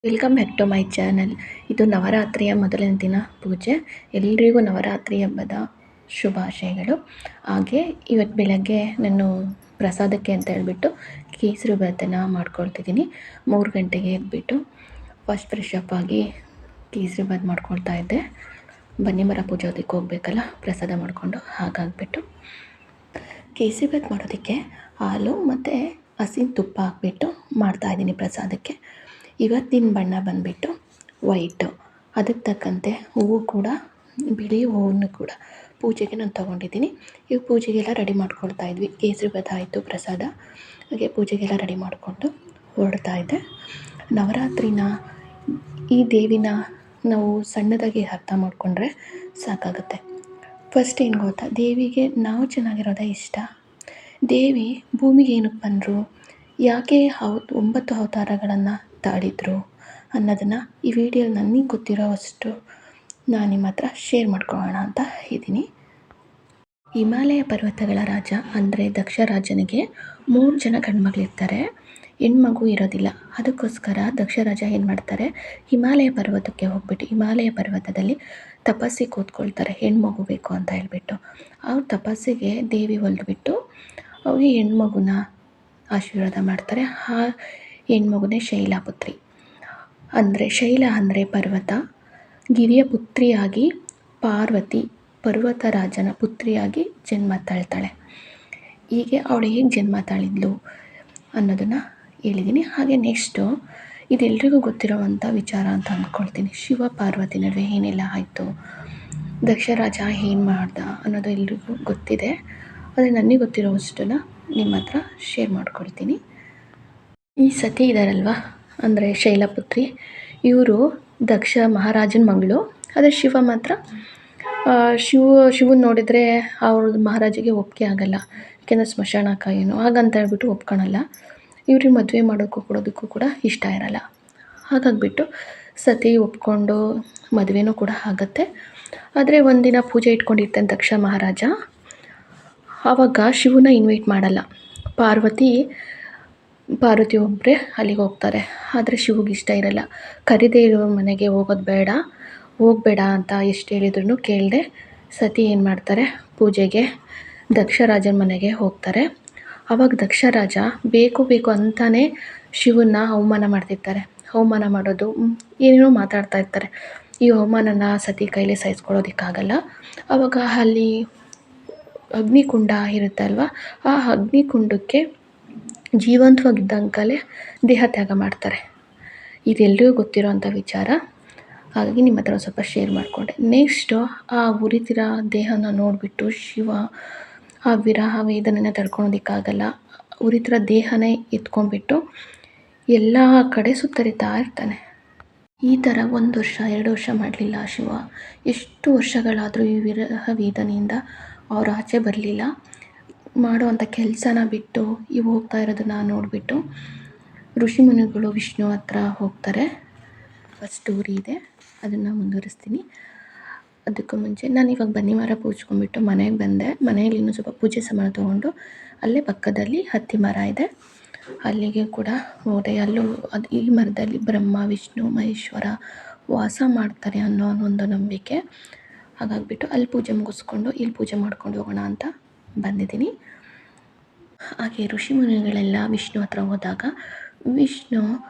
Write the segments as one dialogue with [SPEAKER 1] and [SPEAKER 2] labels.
[SPEAKER 1] Welcome back to my channel. ಇದು ನವರಾತ್ರಿಯ ಮೊದಲನೇ ದಿನ ಪೂಜೆ. ಎಲ್ರಿಗೂ ನವರಾತ್ರಿ ಹಬ್ಬದ ಶುಭಾಶಯಗಳು. ಹಾಗೆ ಇವತ್ತು ಬೆಳಗ್ಗೆ ನಾನು ಪ್ರಸಾದಕ್ಕೆ ಅಂತ ಹೇಳ್ಬಿಟ್ಟು ಕೇಸರಿ ಭಾತನ ಮಾಡ್ಕೊಳ್ತಿದ್ದೀನಿ. 3 ಗಂಟೆಗೆ ಎದ್ಬಿಟ್ಟು ಫಸ್ಟ್ ಫ್ರೆಶ್ ಅಪ್ ಆಗಿ ಕೇಸರಿ ಭಾತ್ ಮಾಡ್ಕೊಳ್ತಾ ಇದ್ದೆ. ಬನ್ನಿ ಮರ ಪೂಜೋದಕ್ಕೆ ಹೋಗ್ಬೇಕಲ್ಲ, ಪ್ರಸಾದ ಮಾಡಿಕೊಂಡು ಹಾಗಾಗ್ಬಿಟ್ಟು ಕೇಸರಿ ಭಾತ್ ಮಾಡೋದಕ್ಕೆ ಹಾಲು ಮತ್ತು ಹಸಿನ ತುಪ್ಪ ಹಾಕ್ಬಿಟ್ಟು ಮಾಡ್ತಾಯಿದ್ದೀನಿ ಪ್ರಸಾದಕ್ಕೆ. ಇವತ್ತಿನ ಬಣ್ಣ ಬಂದುಬಿಟ್ಟು ವೈಟು. ಅದಕ್ಕೆ ತಕ್ಕಂತೆ ಹೂವು ಕೂಡ ಬಿಳಿ ಹೂವನ್ನು ಕೂಡ ಪೂಜೆಗೆ ನಾನು ತೊಗೊಂಡಿದ್ದೀನಿ. ಈಗ ಪೂಜೆಗೆಲ್ಲ ರೆಡಿ ಮಾಡ್ಕೊಳ್ತಾ ಇದ್ವಿ. ಕೇಸರಿ ಭಾತ್ ಆಯಿತು, ಪ್ರಸಾದ, ಹಾಗೆ ಪೂಜೆಗೆಲ್ಲ ರೆಡಿ ಮಾಡಿಕೊಂಡು ಹೊರಡ್ತಾ ಇದ್ದೆ. ನವರಾತ್ರಿನ ಈ ದೇವಿನ ನಾವು ಸಣ್ಣದಾಗಿ ಅರ್ಥ ಮಾಡಿಕೊಂಡ್ರೆ ಸಾಕಾಗುತ್ತೆ. ಫಸ್ಟ್ ಏನು ಗೊತ್ತಾ, ದೇವಿಗೆ ನಾವು ಚೆನ್ನಾಗಿರೋದೇ ಇಷ್ಟ. ದೇವಿ ಭೂಮಿಗೆ ಏನಕ್ಕೆ ಬಂದರು, ಯಾಕೆ 9 ಅವತಾರಗಳನ್ನು ತಾಳಿದ್ರು ಅನ್ನೋದನ್ನು ಈ ವಿಡಿಯೋಲಿ ನನಗೆ ಗೊತ್ತಿರೋ ಅಷ್ಟು ನಾನು ನಿಮ್ಮ ಹತ್ರ ಶೇರ್ ಮಾಡ್ಕೊಳ್ಳೋಣ ಅಂತ ಇದ್ದೀನಿ. ಹಿಮಾಲಯ ಪರ್ವತಗಳ ರಾಜ ಅಂದರೆ ದಕ್ಷ ರಾಜನಿಗೆ 3 ಜನ ಗಂಡ್ಮಗಳಿರ್ತಾರೆ, ಹೆಣ್ಮಗು ಇರೋದಿಲ್ಲ. ಅದಕ್ಕೋಸ್ಕರ ದಕ್ಷ ರಾಜ ಏನು ಮಾಡ್ತಾರೆ, ಹಿಮಾಲಯ ಪರ್ವತಕ್ಕೆ ಹೋಗ್ಬಿಟ್ಟು ಹಿಮಾಲಯ ಪರ್ವತದಲ್ಲಿ ತಪಸ್ಸಿಗೆ ಕೂತ್ಕೊಳ್ತಾರೆ, ಹೆಣ್ಮಗು ಬೇಕು ಅಂತ ಹೇಳ್ಬಿಟ್ಟು. ಅವ್ರ ತಪಸ್ಸಿಗೆ ದೇವಿ ಒಲಿದ್ಬಿಟ್ಟು ಅವ್ರಿಗೆ ಹೆಣ್ಮಗುನ ಆಶೀರ್ವಾದ ಮಾಡ್ತಾರೆ. ಆ ಹೆಣ್ಮಗುನೇ ಶೈಲಪುತ್ರಿ. ಅಂದರೆ ಶೈಲ ಅಂದರೆ ಪರ್ವತ, ಗಿರಿಯ ಪುತ್ರಿಯಾಗಿ ಪಾರ್ವತಿ ಪರ್ವತ ರಾಜನ ಪುತ್ರಿಯಾಗಿ ಜನ್ಮ ತಾಳ್ತಾಳೆ. ಹೀಗೆ ಅವಳು ಹೇಗೆ ಜನ್ಮ ತಾಳಿದ್ಲು ಅನ್ನೋದನ್ನು ಹೇಳಿದ್ದೀನಿ. ಹಾಗೆ ನೆಕ್ಸ್ಟು ಇದೆಲ್ಲರಿಗೂ ಗೊತ್ತಿರೋವಂಥ ವಿಚಾರ ಅಂತ ಅಂದ್ಕೊಳ್ತೀನಿ. ಶಿವ ಪಾರ್ವತಿ ನಡುವೆ ಏನೆಲ್ಲ ಆಯಿತು, ದಕ್ಷ ರಾಜ ಏನು ಮಾಡ್ದ ಅನ್ನೋದು ಎಲ್ರಿಗೂ ಗೊತ್ತಿದೆ. ಆದರೆ ನನಗೆ ಗೊತ್ತಿರೋವಷ್ಟನ್ನು ನಿಮ್ಮ ಹತ್ರ ಶೇರ್ ಮಾಡ್ಕೊಳ್ತೀನಿ. ಈ ಸತಿ ಇದ್ದಾರಲ್ವ, ಅಂದರೆ ಶೈಲಪುತ್ರಿ, ಇವರು ದಕ್ಷ ಮಹಾರಾಜನ ಮಗಳು. ಆದರೆ ಶಿವ ಮಾತ್ರ ಶಿವನ ನೋಡಿದರೆ ಅವ್ರ ಮಹಾರಾಜಿಗೆ ಒಪ್ಪಿಗೆ ಆಗಲ್ಲ. ಯಾಕೆಂದರೆ ಸ್ಮಶಾನಕ್ಕ ಏನು ಹಾಗಂತ ಹೇಳ್ಬಿಟ್ಟು ಒಪ್ಕೊಳಲ್ಲ. ಇವ್ರಿಗೆ ಮದುವೆ ಮಾಡೋಕ್ಕೂ ಕೊಡೋದಕ್ಕೂ ಕೂಡ ಇಷ್ಟ ಇರಲ್ಲ. ಹಾಗಾಗಿಬಿಟ್ಟು ಸತಿ ಒಪ್ಕೊಂಡು ಮದುವೆನೂ ಕೂಡ ಆಗುತ್ತೆ. ಆದರೆ ಒಂದಿನ ಪೂಜೆ ಇಟ್ಕೊಂಡಿರ್ತಾನೆ ದಕ್ಷ ಮಹಾರಾಜ. ಆವಾಗ ಶಿವನ ಇನ್ವೈಟ್ ಮಾಡಲ್ಲ. ಪಾರ್ವತಿ ಒಬ್ಬರೇ ಅಲ್ಲಿಗೆ ಹೋಗ್ತಾರೆ. ಆದರೆ ಶಿವಗೆ ಇಷ್ಟ ಇರಲ್ಲ. ಕರಿದೇ ಇರೋ ಮನೆಗೆ ಹೋಗಬೇಡ ಅಂತ ಎಷ್ಟು ಹೇಳಿದ್ರು ಕೇಳದೆ ಸತಿ ಏನು ಮಾಡ್ತಾರೆ, ಪೂಜೆಗೆ ದಕ್ಷ ರಾಜನ ಮನೆಗೆ ಹೋಗ್ತಾರೆ. ಆವಾಗ ದಕ್ಷ ರಾಜ ಬೇಕು ಅಂತಾನೆ ಶಿವನ ಅವಮಾನ ಮಾಡ್ತಿರ್ತಾರೆ. ಅವಮಾನ ಮಾಡೋದು ಏನೇನೋ ಮಾತಾಡ್ತಾ ಇರ್ತಾರೆ. ಈ ಅವಮಾನನ ಸತಿ ಕೈಲೇ ಸಹಿಸ್ಕೊಳ್ಳೋದಕ್ಕಾಗಲ್ಲ. ಆವಾಗ ಅಲ್ಲಿ ಅಗ್ನಿಕುಂಡ ಇರುತ್ತೆ ಅಲ್ವ, ಆ ಅಗ್ನಿಕುಂಡಕ್ಕೆ ಜೀವಂತವಾಗಿದ್ದಂಕಲೇ ದೇಹ ತ್ಯಾಗ ಮಾಡ್ತಾರೆ. ಇದೆಲ್ಲರಿಗೂ ಗೊತ್ತಿರೋವಂಥ ವಿಚಾರ. ಹಾಗಾಗಿ ನಿಮ್ಮ ಹತ್ರ ಸ್ವಲ್ಪ ಶೇರ್ ಮಾಡಿಕೊಂಡೆ. ನೆಕ್ಸ್ಟು ಆ ಉರಿತಿರೋ ದೇಹನ ನೋಡಿಬಿಟ್ಟು ಶಿವ ಆ ವಿರಹ ವೇದನೆನ ತಡ್ಕೊಳೋದಕ್ಕಾಗಲ್ಲ. ಉರಿತಿರೋ ದೇಹನೇ ಎತ್ಕೊಂಡ್ಬಿಟ್ಟು ಎಲ್ಲ ಕಡೆ ಸುತ್ತರಿತಾ ಇರ್ತಾನೆ. ಈ ಥರ 1 ವರ್ಷ 2 ವರ್ಷ ಮಾಡಲಿಲ್ಲ ಶಿವ. ಎಷ್ಟು ವರ್ಷಗಳಾದರೂ ಈ ವಿರಹ ವೇದನೆಯಿಂದ ಅವ್ರು ಆಚೆ ಬರಲಿಲ್ಲ. ಮಾಡುವಂಥ ಕೆಲಸನ ಬಿಟ್ಟು ಇವು ಹೋಗ್ತಾ ಇರೋದನ್ನು ನೋಡಿಬಿಟ್ಟು ಋಷಿಮುನಿಗಳು ವಿಷ್ಣು ಹತ್ರ ಹೋಗ್ತಾರೆ. ಫಸ್ಟ್ ಸ್ಟೋರಿ ಇದೆ, ಅದನ್ನು ಮುಂದುವರಿಸ್ತೀನಿ. ಅದಕ್ಕೂ ಮುಂಚೆ ನಾನು ಇವಾಗ ಬನ್ನಿ ಮರ ಪೂಜ್ಕೊಂಡ್ಬಿಟ್ಟು ಮನೆಗೆ ಬಂದೆ. ಮನೆಯಲ್ಲಿ ಇನ್ನೂ ಸ್ವಲ್ಪ ಪೂಜೆ ಸಾಮಾನು ತೊಗೊಂಡು ಅಲ್ಲೇ ಪಕ್ಕದಲ್ಲಿ ಹತ್ತಿ ಮರ ಇದೆ, ಅಲ್ಲಿಗೆ ಕೂಡ ಹೋದೆ. ಅಲ್ಲೂ ಈ ಮರದಲ್ಲಿ ಬ್ರಹ್ಮ ವಿಷ್ಣು ಮಹೇಶ್ವರ ವಾಸ ಮಾಡ್ತಾರೆ ಅನ್ನೋ ಒಂದು ನಂಬಿಕೆ. ಹಾಗಾಗಿಬಿಟ್ಟು ಅಲ್ಲಿ ಪೂಜೆ ಮುಗಿಸ್ಕೊಂಡು ಇಲ್ಲಿ ಪೂಜೆ ಮಾಡ್ಕೊಂಡು ಹೋಗೋಣ ಅಂತ ಬಂದಿದ್ದೀನಿ. ಹಾಗೆ ಋಷಿಮುನಿಗಳೆಲ್ಲ ವಿಷ್ಣು ಹತ್ರ ಹೋದಾಗ ವಿಷ್ಣು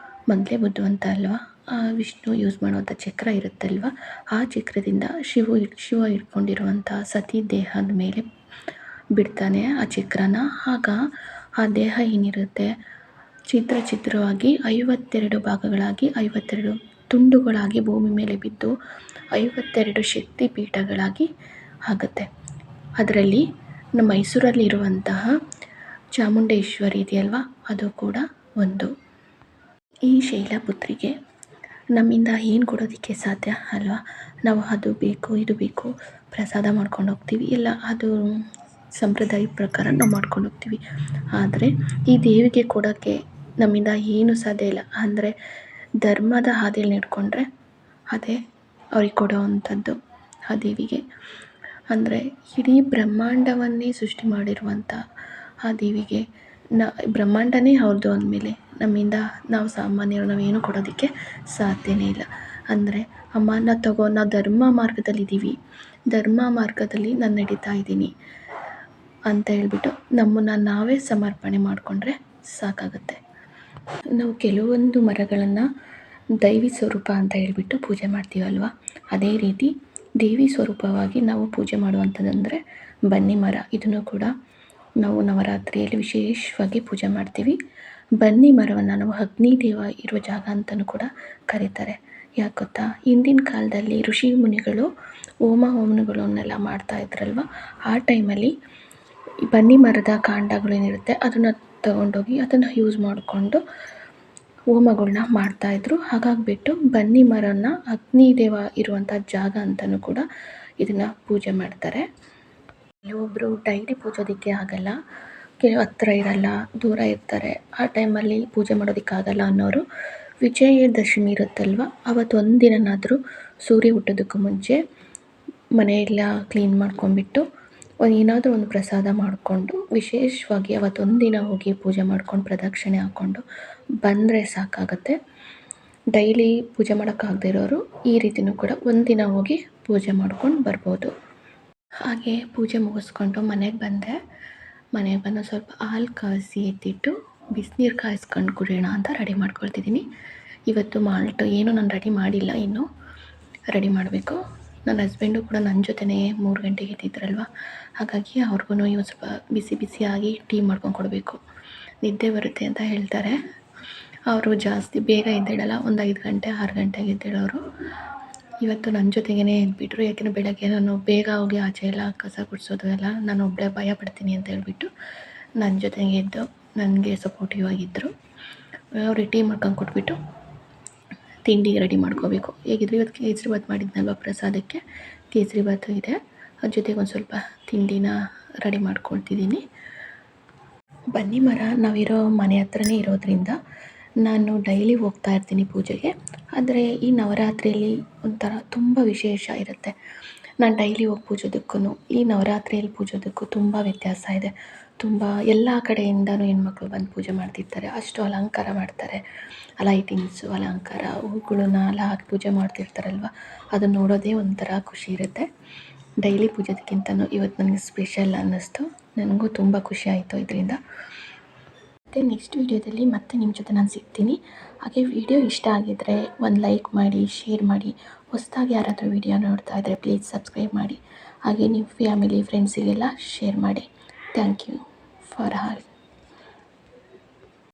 [SPEAKER 1] ಮೊದಲೇ ಬುದ್ಧಿವಂತ ಅಲ್ವಾ, ಆ ವಿಷ್ಣು ಯೂಸ್ ಮಾಡುವಂಥ ಚಕ್ರ ಇರುತ್ತಲ್ವ, ಆ ಚಕ್ರದಿಂದ ಶಿವ ಇಟ್ಕೊಂಡಿರುವಂಥ ಸತಿ ದೇಹದ ಮೇಲೆ ಬಿಡ್ತಾನೆ ಆ ಚಕ್ರನ. ಆಗ ಆ ದೇಹ ಏನಿರುತ್ತೆ ಚಿತ್ರವಾಗಿ 52 ಭಾಗಗಳಾಗಿ 52 ತುಂಡುಗಳಾಗಿ ಭೂಮಿ ಮೇಲೆ ಬಿದ್ದು 52 ಶಕ್ತಿ ಪೀಠಗಳಾಗಿ ಆಗುತ್ತೆ. ಅದರಲ್ಲಿ ನಮ್ಮ ಮೈಸೂರಲ್ಲಿ ಇರುವಂತಹ ಚಾಮುಂಡೇಶ್ವರಿ ಇದೆಯಲ್ವ, ಅದು ಕೂಡ ಒಂದು. ಈ ಶೈಲಪುತ್ರಿಗೆ ನಮ್ಮಿಂದ ಏನು ಕೊಡೋದಕ್ಕೆ ಸಾಧ್ಯ ಅಲ್ವಾ. ನಾವು ಅದು ಬೇಕು ಇದು ಬೇಕು ಪ್ರಸಾದ ಮಾಡ್ಕೊಂಡು ಹೋಗ್ತೀವಿ, ಇಲ್ಲ ಅದು ಸಂಪ್ರದಾಯ ಪ್ರಕಾರ ನಾವು ಮಾಡ್ಕೊಂಡು ಹೋಗ್ತೀವಿ. ಆದರೆ ಈ ದೇವಿಗೆ ಕೊಡೋಕ್ಕೆ ನಮ್ಮಿಂದ ಏನೂ ಸಾಧ್ಯ ಇಲ್ಲ. ಅಂದರೆ ಧರ್ಮದ ಹಾದಿಯಲ್ಲಿ ನಡ್ಕೊಂಡ್ರೆ ಅದೇ ಅವ್ರಿಗೆ ಕೊಡೋ ಅಂಥದ್ದು ಆ ದೇವಿಗೆ. ಅಂದರೆ ಇಡೀ ಬ್ರಹ್ಮಾಂಡವನ್ನೇ ಸೃಷ್ಟಿ ಮಾಡಿರುವಂಥ ಆ ದೇವಿಗೆ ಬ್ರಹ್ಮಾಂಡನೇ ಅವ್ರದ್ದು ಅಂದಮೇಲೆ ನಮ್ಮಿಂದ ನಾವು ಸಾಮಾನ್ಯರು ನಾವೇನು ಕೊಡೋದಕ್ಕೆ ಸಾಧ್ಯವೇ ಇಲ್ಲ. ಅಂದರೆ ಅಮ್ಮನ ತಗೋ, ನಾವು ಧರ್ಮ ಮಾರ್ಗದಲ್ಲಿದ್ದೀವಿ, ಧರ್ಮ ಮಾರ್ಗದಲ್ಲಿ ನಾನು ನಡೀತಾ ಇದ್ದೀನಿ ಅಂತ ಹೇಳ್ಬಿಟ್ಟು ನಮ್ಮನ್ನು ನಾವೇ ಸಮರ್ಪಣೆ ಮಾಡಿಕೊಂಡ್ರೆ ಸಾಕಾಗುತ್ತೆ. ನಾವು ಕೆಲವೊಂದು ಮರಗಳನ್ನು ದೈವಿ ಸ್ವರೂಪ ಅಂತ ಹೇಳ್ಬಿಟ್ಟು ಪೂಜೆ ಮಾಡ್ತೀವಲ್ವ, ಅದೇ ರೀತಿ ದೇವಿ ಸ್ವರೂಪವಾಗಿ ನಾವು ಪೂಜೆ ಮಾಡುವಂಥದ್ದಂದರೆ ಬನ್ನಿ ಮರ. ಇದನ್ನು ಕೂಡ ನಾವು ನವರಾತ್ರಿಯಲ್ಲಿ ವಿಶೇಷವಾಗಿ ಪೂಜೆ ಮಾಡ್ತೀವಿ. ಬನ್ನಿ ಮರವನ್ನು ನಾವು ಅಗ್ನಿದೇವ ಇರೋ ಜಾಗ ಅಂತಲೂ ಕೂಡ ಕರೀತಾರೆ. ಯಾಕೆ ಗೊತ್ತಾ, ಹಿಂದಿನ ಕಾಲದಲ್ಲಿ ಋಷಿ ಮುನಿಗಳು ಹೋಮಗಳನ್ನೆಲ್ಲ ಮಾಡ್ತಾ ಇದ್ರಲ್ವ, ಆ ಟೈಮಲ್ಲಿ ಬನ್ನಿ ಮರದ ಕಾಂಡಗಳೇನಿರುತ್ತೆ ಅದನ್ನು ತಗೊಂಡೋಗಿ ಅದನ್ನು ಯೂಸ್ ಮಾಡಿಕೊಂಡು ಹೋಮಗಳನ್ನ ಮಾಡ್ತಾಯಿದ್ರು. ಹಾಗಾಗಿಬಿಟ್ಟು ಬನ್ನಿ ಮರನ ಅಗ್ನಿದೇವ ಇರುವಂಥ ಜಾಗ ಅಂತಲೂ ಕೂಡ ಇದನ್ನು ಪೂಜೆ ಮಾಡ್ತಾರೆ. ಕೆಲವೊಬ್ಬರು ಡೈಲಿ ಪೂಜೋದಕ್ಕೆ ಆಗಲ್ಲ, ಕೆಲವು ಹತ್ರ ಇರಲ್ಲ, ದೂರ ಇರ್ತಾರೆ, ಆ ಟೈಮಲ್ಲಿ ಪೂಜೆ ಮಾಡೋದಕ್ಕಾಗಲ್ಲ ಅನ್ನೋರು ವಿಜಯದಶಮಿ ಇರುತ್ತಲ್ವ, ಅವತ್ತೊಂದು ದಿನನಾದರೂ ಸೂರ್ಯ ಹುಟ್ಟೋದಕ್ಕೂ ಮುಂಚೆ ಮನೆಯೆಲ್ಲ ಕ್ಲೀನ್ ಮಾಡ್ಕೊಂಡ್ಬಿಟ್ಟು ಏನಾದರೂ ಒಂದು ಪ್ರಸಾದ ಮಾಡಿಕೊಂಡು ವಿಶೇಷವಾಗಿ ಅವತ್ತೊಂದು ದಿನ ಹೋಗಿ ಪೂಜೆ ಮಾಡ್ಕೊಂಡು ಪ್ರದಕ್ಷಿಣೆ ಹಾಕ್ಕೊಂಡು ಬಂದರೆ ಸಾಕಾಗುತ್ತೆ. ಡೈಲಿ ಪೂಜೆ ಮಾಡೋಕ್ಕಾಗದೇ ಇರೋರು ಈ ರೀತಿಯೂ ಕೂಡ ಒಂದಿನ ಹೋಗಿ ಪೂಜೆ ಮಾಡ್ಕೊಂಡು ಬರ್ಬೋದು. ಹಾಗೆ ಪೂಜೆ ಮುಗಿಸ್ಕೊಂಡು ಮನೆಗೆ ಬಂದು ಸ್ವಲ್ಪ ಹಾಲು ಕಾಯಿಸಿ ಎತ್ತಿಟ್ಟು ಬಿಸಿನೀರು ಕಾಯಿಸ್ಕೊಂಡು ಕುಡಿಯೋಣ ಅಂತ ರೆಡಿ ಮಾಡ್ಕೊಳ್ತಿದ್ದೀನಿ. ಇವತ್ತು ಮಾಲ್ಟು ಏನು ನಾನು ರೆಡಿ ಮಾಡಿಲ್ಲ, ಇನ್ನೂ ರೆಡಿ ಮಾಡಬೇಕು. ನನ್ನ ಹಸ್ಬೆಂಡು ಕೂಡ ನನ್ನ ಜೊತೆನೇ 3 ಗಂಟೆಗೆ ಎದ್ದಿದ್ರಲ್ವ, ಹಾಗಾಗಿ ಅವ್ರಿಗೂ ಇವತ್ತು ಸ್ವಲ್ಪ ಬಿಸಿಯಾಗಿ ಟೀ ಮಾಡ್ಕೊಂಡು ಕೊಡಬೇಕು. ನಿದ್ದೆ ಬರುತ್ತೆ ಅಂತ ಹೇಳ್ತಾರೆ. ಅವರು ಜಾಸ್ತಿ ಬೇಗ ಎದ್ದೇಳಲ್ಲ, ಒಂದು 5 ಗಂಟೆ 6 ಗಂಟೆಗೆ ಎದ್ದೇಳೋರು. ಇವತ್ತು ನನ್ನ ಜೊತೆಗೇ ಎದ್ಬಿಟ್ರು. ಯಾಕೆಂದರೆ ಬೆಳಗ್ಗೆ ನಾನು ಬೇಗ ಹೋಗಿ ಆಚೆ ಎಲ್ಲ ಕಸ ಗುಡಿಸೋದು ಎಲ್ಲ ನಾನು ಒಬ್ಬಳೇ ಭಯ ಪಡ್ತೀನಿ ಅಂತ ಹೇಳ್ಬಿಟ್ಟು ನನ್ನ ಜೊತೆಗೆ ಎದ್ದು ನನಗೆ ಸಪೋರ್ಟಿವ್ ಆಗಿದ್ದರು. ಅವ್ರಿಗೆ ಟೀ ಮಾಡ್ಕೊಂಡು ಕೊಟ್ಬಿಟ್ಟು ತಿಂಡಿಗೆ ರೆಡಿ ಮಾಡ್ಕೋಬೇಕು. ಹೇಗಿದ್ರು ಇವತ್ತು ಕೇಸರಿಬಾತ್ ಮಾಡಿದ್ನಲ್ವ ಪ್ರಸಾದಕ್ಕೆ, ಕೇಸರಿಬಾತು ಇದೆ, ಅದ್ರ ಜೊತೆಗೆ ಒಂದು ಸ್ವಲ್ಪ ತಿಂಡಿನ ರೆಡಿ ಮಾಡ್ಕೊಳ್ತಿದ್ದೀನಿ. ಬನ್ನಿ ಮರ ನಾವಿರೋ ಮನೆ ಹತ್ರನೇ ಇರೋದ್ರಿಂದ ನಾನು ಡೈಲಿ ಹೋಗ್ತಾ ಇರ್ತೀನಿ ಪೂಜೆಗೆ. ಆದರೆ ಈ ನವರಾತ್ರಿಯಲ್ಲಿ ಒಂಥರ ತುಂಬ ವಿಶೇಷ ಇರುತ್ತೆ. ನಾನು ಡೈಲಿ ಹೋಗಿ ಪೂಜೋದಕ್ಕೂ ಈ ನವರಾತ್ರಿಯಲ್ಲಿ ಪೂಜೋದಕ್ಕೂ ತುಂಬ ವ್ಯತ್ಯಾಸ ಇದೆ. ತುಂಬ ಎಲ್ಲ ಕಡೆಯಿಂದನೂ ಹೆಣ್ಮಕ್ಳು ಬಂದು ಪೂಜೆ ಮಾಡ್ತಿರ್ತಾರೆ. ಅಷ್ಟು ಅಲಂಕಾರ ಮಾಡ್ತಾರೆ, ಲೈಟಿಂಗ್ಸು, ಅಲಂಕಾರ, ಹೂಗಳನ್ನ ಎಲ್ಲ ಹಾಕಿ ಪೂಜೆ ಮಾಡ್ತಿರ್ತಾರಲ್ವ, ಅದನ್ನು ನೋಡೋದೇ ಒಂಥರ ಖುಷಿ ಇರುತ್ತೆ. ಡೈಲಿ ಪೂಜೋದಕ್ಕಿಂತನೂ ಇವತ್ತು ನನಗೆ ಸ್ಪೆಷಲ್ ಅನ್ನಿಸ್ತು. ನನಗೂ ತುಂಬ ಖುಷಿ ಆಯಿತು ಇದರಿಂದ. ಮತ್ತು ನೆಕ್ಸ್ಟ್ ವೀಡಿಯೋದಲ್ಲಿ ಮತ್ತೆ ನಿಮ್ಮ ಜೊತೆ ನಾನು ಸಿಗ್ತೀನಿ. ಹಾಗೆ ವಿಡಿಯೋ ಇಷ್ಟ ಆಗಿದ್ದರೆ ಒಂದು ಲೈಕ್ ಮಾಡಿ, ಶೇರ್ ಮಾಡಿ. ಹೊಸದಾಗಿ ಯಾರಾದರೂ ವಿಡಿಯೋ ನೋಡ್ತಾ ಇದ್ದರೆ ಪ್ಲೀಸ್ ಸಬ್ಸ್ಕ್ರೈಬ್ ಮಾಡಿ. ಹಾಗೆ ನಿಮ್ಮ ಫ್ಯಾಮಿಲಿ ಫ್ರೆಂಡ್ಸಿಗೆಲ್ಲ ಶೇರ್ ಮಾಡಿ. Thank you for all.